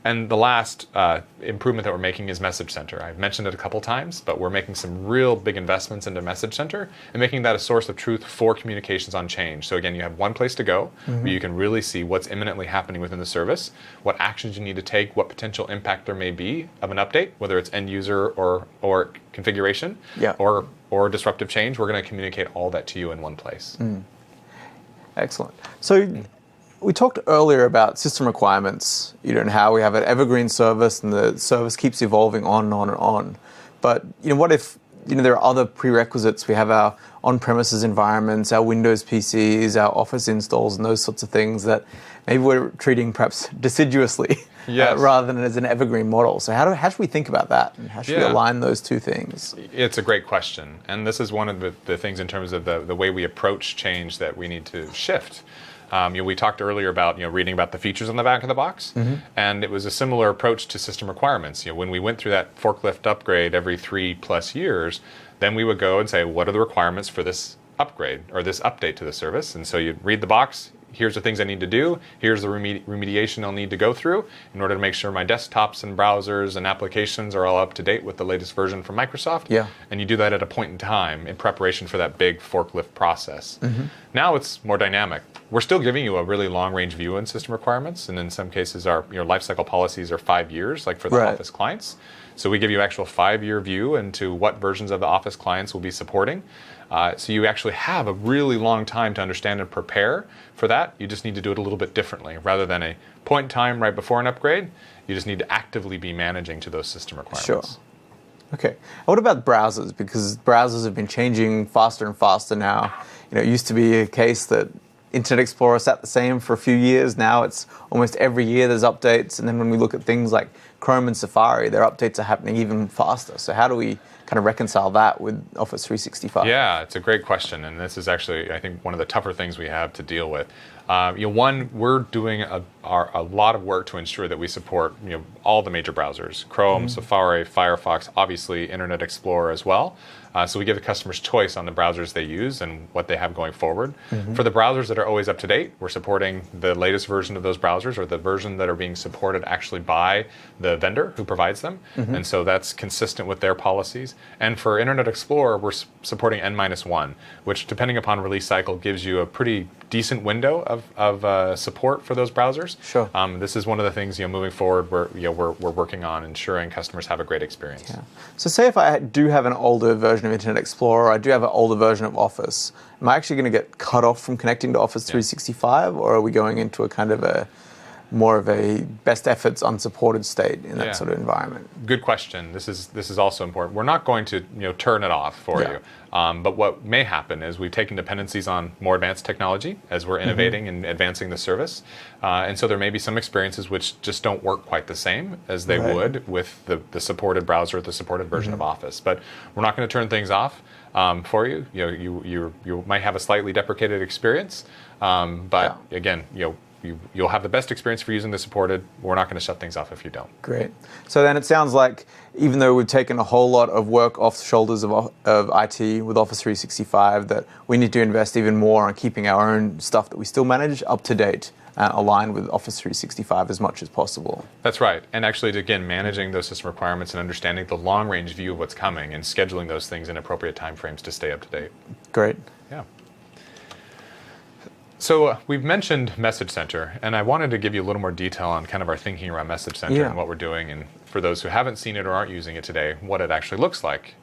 And the last improvement that we're making is Message Center. I've mentioned it a couple times, but we're making some real big investments into Message Center and making that a source of truth for communications on change. So again, you have one place to go where you can really see what's imminently happening within the service, what actions you need to take, what potential impact there may be of an update, whether it's end user or configuration or disruptive change. We're going to communicate all that to you in one place. Excellent. So we talked earlier about system requirements, and how we have an Evergreen service and the service keeps evolving on and on and on. But what if there are other prerequisites? We have our on-premises environments, our Windows PCs, our Office installs, and those sorts of things that maybe we're treating perhaps deciduously rather than as an Evergreen model. So how should we think about that? And how should we align those two things? It's a great question. And this is one of the things in terms of the way we approach change that we need to shift. We talked earlier about reading about the features on the back of the box, and it was a similar approach to system requirements. When we went through that forklift upgrade every 3+ years, then we would go and say, what are the requirements for this upgrade or this update to the service? And so you'd read the box. Here's the things I need to do. Here's the remediation I'll need to go through in order to make sure my desktops and browsers and applications are all up to date with the latest version from Microsoft. Yeah. And you do that at a point in time in preparation for that big forklift process. Now it's more dynamic. We're still giving you a really long-range view in system requirements, and in some cases our lifecycle policies are 5 years, like for the Office clients. So we give you actual 5-year view into what versions of the Office clients will be supporting. So you actually have a really long time to understand and prepare for that. You just need to do it a little bit differently. Rather than a point in time right before an upgrade, you just need to actively be managing to those system requirements. Sure. Okay. What about browsers? Because browsers have been changing faster and faster now. It used to be a case that Internet Explorer sat the same for a few years. Now it's almost every year there's updates. And then when we look at things like Chrome and Safari, their updates are happening even faster. So how do we kind of reconcile that with Office 365? Yeah, it's a great question. And this is actually, I think, one of the tougher things we have to deal with. One, we're doing a lot of work to ensure that we support all the major browsers, Chrome, Safari, Firefox, obviously Internet Explorer as well. So we give the customers choice on the browsers they use and what they have going forward. For the browsers that are always up to date, we're supporting the latest version of those browsers, or the version that are being supported actually by the vendor who provides them. And so that's consistent with their policies. And for Internet Explorer, we're supporting N-1, which, depending upon release cycle, gives you a pretty decent window of support for those browsers. Sure. This is one of the things moving forward we're working on ensuring customers have a great experience. Yeah. So say if I do have an older version of Internet Explorer, I do have an older version of Office, am I actually going to get cut off from connecting to Office 365, or are we going into a kind of more of a best efforts unsupported state in that sort of environment? Good question. This is also important. We're not going to turn it off for you. But what may happen is we've taken dependencies on more advanced technology as we're innovating and advancing the service. And so there may be some experiences which just don't work quite the same as they would with the supported browser, the supported version of Office. But we're not going to turn things off for you. You might have a slightly deprecated experience, but again, you'll have the best experience for using the supported. We're not going to shut things off if you don't. Great. So then it sounds like even though we've taken a whole lot of work off the shoulders of IT with Office 365, that we need to invest even more on keeping our own stuff that we still manage up to date, aligned with Office 365 as much as possible. That's right. And actually, again, managing those system requirements and understanding the long-range view of what's coming and scheduling those things in appropriate timeframes to stay up to date. Great. Yeah. So we've mentioned Message Center, and I wanted to give you a little more detail on kind of our thinking around Message Center and what we're doing, and for those who haven't seen it or aren't using it today, what it actually looks like.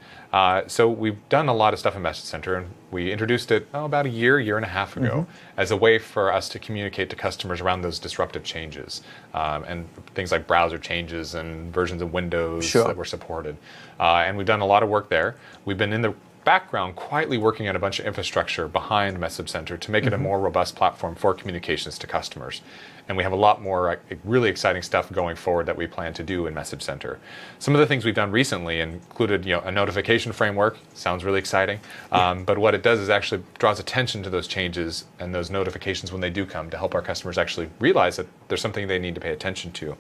So we've done a lot of stuff in Message Center, and we introduced it about a year and a half ago as a way for us to communicate to customers around those disruptive changes and things like browser changes and versions of Windows that were supported. And we've done a lot of work there. We've been in the background quietly working on a bunch of infrastructure behind Message Center to make it a more robust platform for communications to customers. And we have a lot more really exciting stuff going forward that we plan to do in Message Center. Some of the things we've done recently included a notification framework. Sounds really exciting. But what it does is actually draws attention to those changes and those notifications when they do come to help our customers actually realize that there's something they need to pay attention to.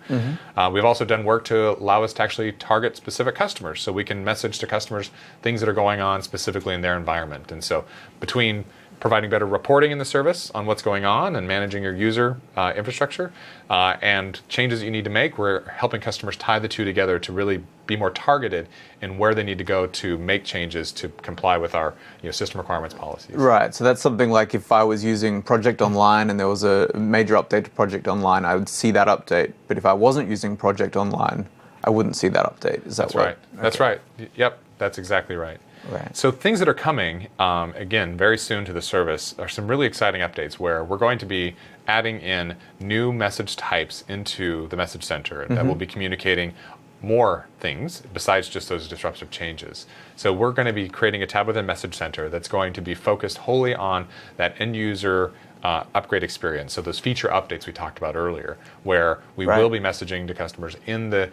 We've also done work to allow us to actually target specific customers, so we can message to customers things that are going on specifically in their environment. And so between providing better reporting in the service on what's going on and managing your user infrastructure and changes that you need to make, we're helping customers tie the two together to really be more targeted in where they need to go to make changes to comply with our system requirements policies. Right, so that's something like if I was using Project Online and there was a major update to Project Online, I would see that update. But if I wasn't using Project Online, I wouldn't see that update. Is that right? Okay. That's right. Yep, that's exactly right. Right. So things that are coming, again, very soon to the service are some really exciting updates where we're going to be adding in new message types into the Message Center that will be communicating more things besides just those disruptive changes. So we're going to be creating a tab within Message Center that's going to be focused wholly on that end user upgrade experience. So those feature updates we talked about earlier, where we will be messaging to customers in the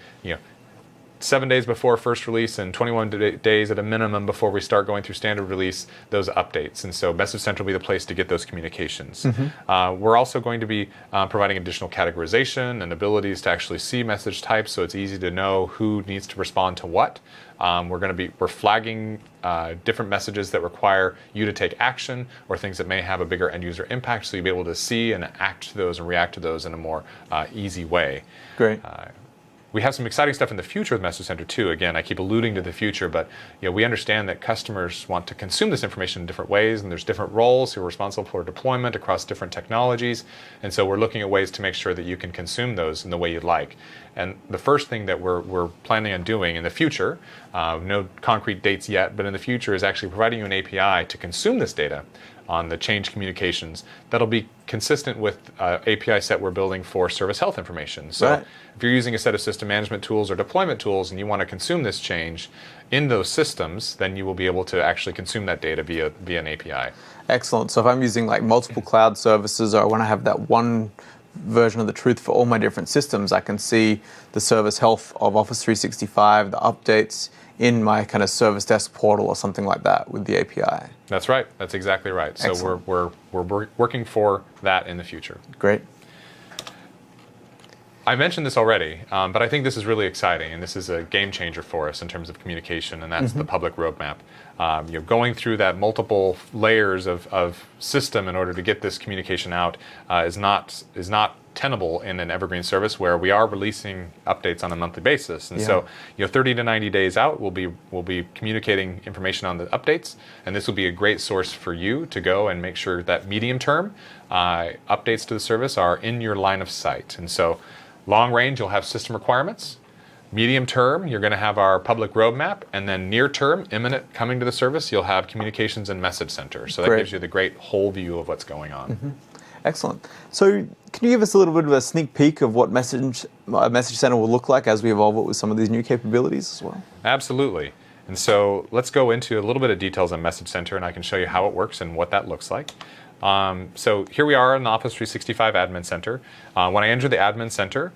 7 days before first release and 21 days at a minimum before we start going through standard release, those updates. And so Message Center will be the place to get those communications. We're also going to be providing additional categorization and abilities to actually see message types, so it's easy to know who needs to respond to what. We're flagging different messages that require you to take action or things that may have a bigger end user impact, so you'll be able to see and act to those and react to those in a more easy way. Great. We have some exciting stuff in the future with Message Center too. Again, I keep alluding to the future, but we understand that customers want to consume this information in different ways, and there's different roles who are responsible for deployment across different technologies. And so we're looking at ways to make sure that you can consume those in the way you'd like. And the first thing that we're planning on doing in the future, no concrete dates yet, but in the future is actually providing you an API to consume this data on the change communications that'll be consistent with API set we're building for service health information. So if you're using a set of system management tools or deployment tools and you want to consume this change in those systems, then you will be able to actually consume that data via an API. Excellent. So if I'm using like multiple cloud services, or I want to have that one version of the truth for all my different systems, I can see the service health of Office 365, the updates in my kind of service desk portal or something like that with the API. That's right. That's exactly right. Excellent. So we're working for that in the future. Great. I mentioned this already, but I think this is really exciting, and this is a game changer for us in terms of communication, and that's the public roadmap. Going through that multiple layers of system in order to get this communication out is not tenable in an Evergreen service where we are releasing updates on a monthly basis. And so 30 to 90 days out, we'll be communicating information on the updates, and this will be a great source for you to go and make sure that medium term updates to the service are in your line of sight. And so long range, you'll have system requirements. Medium term, you're going to have our public roadmap, and then near term, imminent coming to the service, you'll have communications and Message Center. So that gives you the great whole view of what's going on. Excellent. So can you give us a little bit of a sneak peek of what Message Center will look like as we evolve it with some of these new capabilities as well? Absolutely. And so let's go into a little bit of details on Message Center, and I can show you how it works and what that looks like. So here we are in the Office 365 Admin Center. When I enter the Admin Center,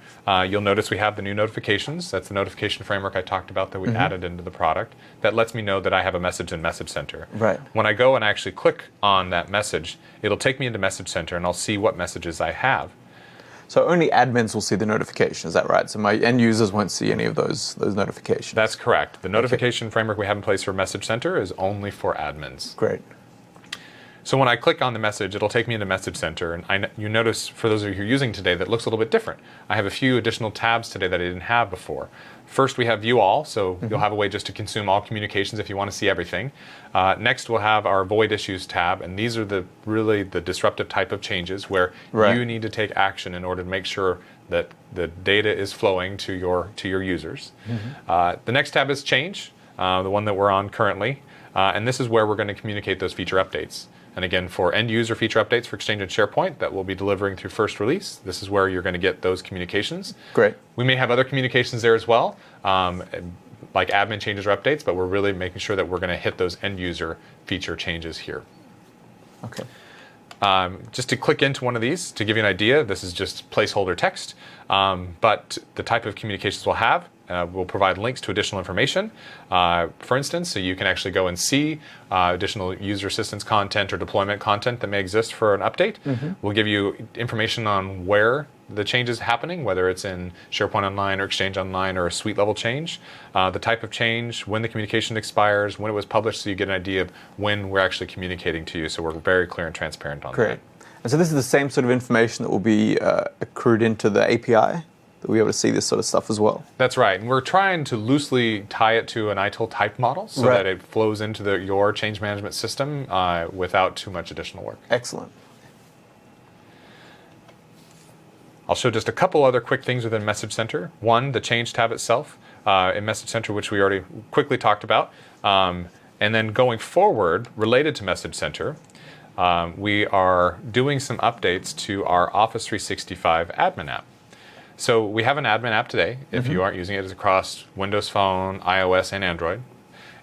you'll notice we have the new notifications. That's the notification framework I talked about that we added into the product. That lets me know that I have a message in Message Center. Right. When I go and actually click on that message, it'll take me into Message Center, and I'll see what messages I have. So only admins will see the notification, is that right? So my end users won't see any of those notifications? That's correct. The notification framework we have in place for Message Center is only for admins. Great. So when I click on the message, it'll take me into Message Center, and you notice, for those of you who are using today, that looks a little bit different. I have a few additional tabs today that I didn't have before. First, we have View All, so you'll have a way just to consume all communications if you want to see everything. Next, we'll have our Void Issues tab, and these are really the disruptive type of changes where you need to take action in order to make sure that the data is flowing to your users. The next tab is Change, the one that we're on currently, and this is where we're going to communicate those feature updates. And again, for end user feature updates for Exchange and SharePoint that we'll be delivering through first release, this is where you're going to get those communications. Great. We may have other communications there as well. like admin changes or updates, but we're really making sure that we're going to hit those end user feature changes here. Okay. Just to click into one of these to give you an idea, this is just placeholder text, but the type of communications we'll have, we'll provide links to additional information, for instance, so you can actually go and see additional user assistance content or deployment content that may exist for an update. We'll give you information on where the change is happening, whether it's in SharePoint Online or Exchange Online or a suite level change, the type of change, when the communication expires, when it was published, so you get an idea of when we're actually communicating to you. So we're very clear and transparent on that. Great. And so this is the same sort of information that will be accrued into the API? That we'll be able to see this sort of stuff as well? That's right. And we're trying to loosely tie it to an ITIL type model so that it flows into your change management system without too much additional work. Excellent. I'll show just a couple other quick things within Message Center. One, the Change tab itself in Message Center, which we already quickly talked about. And then going forward, related to Message Center, we are doing some updates to our Office 365 admin app. So we have an admin app today, if you aren't using it. It's across Windows Phone, iOS, and Android.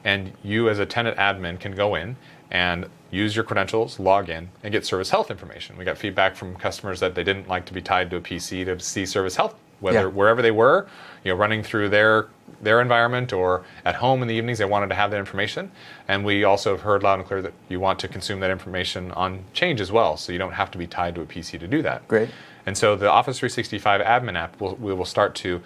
And you as a tenant admin can go in and use your credentials, log in, and get service health information. We got feedback from customers that they didn't like to be tied to a PC to see service health, wherever they were, running through their environment or at home in the evenings, they wanted to have that information. And we also have heard loud and clear that you want to consume that information on Change as well, so you don't have to be tied to a PC to do that. Great. And so the Office 365 admin app, we will start to,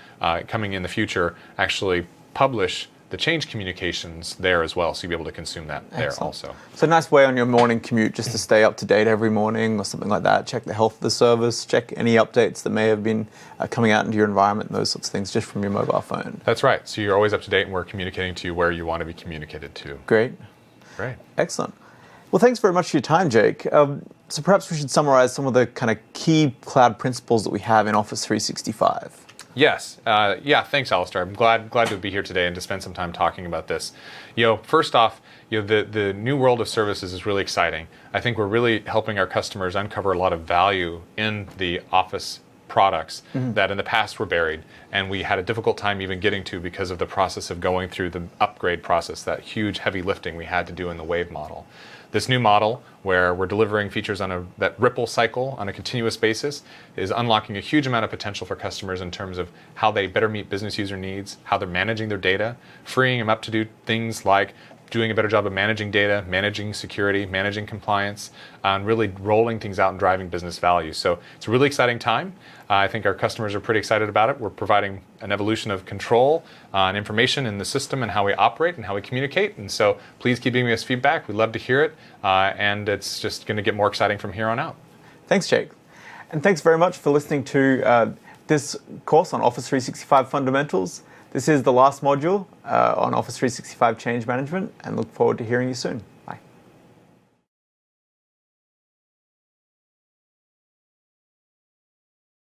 coming in the future, actually publish the change communications there as well, so you'll be able to consume that there also. So a nice way on your morning commute just to stay up to date every morning or something like that. Check the health of the service, check any updates that may have been coming out into your environment, and those sorts of things just from your mobile phone. That's right. So you're always up to date and we're communicating to you where you want to be communicated to. Great. Great. Excellent. Well, thanks very much for your time, Jake. So perhaps we should summarize some of the kind of key cloud principles that we have in Office 365. Yes. Thanks, Alistair. I'm glad to be here today and to spend some time talking about this. First off, the new world of services is really exciting. I think we're really helping our customers uncover a lot of value in the Office products that in the past were buried and we had a difficult time even getting to because of the process of going through the upgrade process, that huge heavy lifting we had to do in the Wave model. This new model, where we're delivering features on that ripple cycle on a continuous basis, is unlocking a huge amount of potential for customers in terms of how they better meet business user needs, how they're managing their data, freeing them up to do things like doing a better job of managing data, managing security, managing compliance, and really rolling things out and driving business value. So it's a really exciting time. I think our customers are pretty excited about it. We're providing an evolution of control and information in the system and how we operate and how we communicate. And so please keep giving us feedback. We'd love to hear it. And it's just going to get more exciting from here on out. Thanks, Jake. And thanks very much for listening to this course on Office 365 Fundamentals. This is the last module on Office 365 Change Management, and look forward to hearing you soon.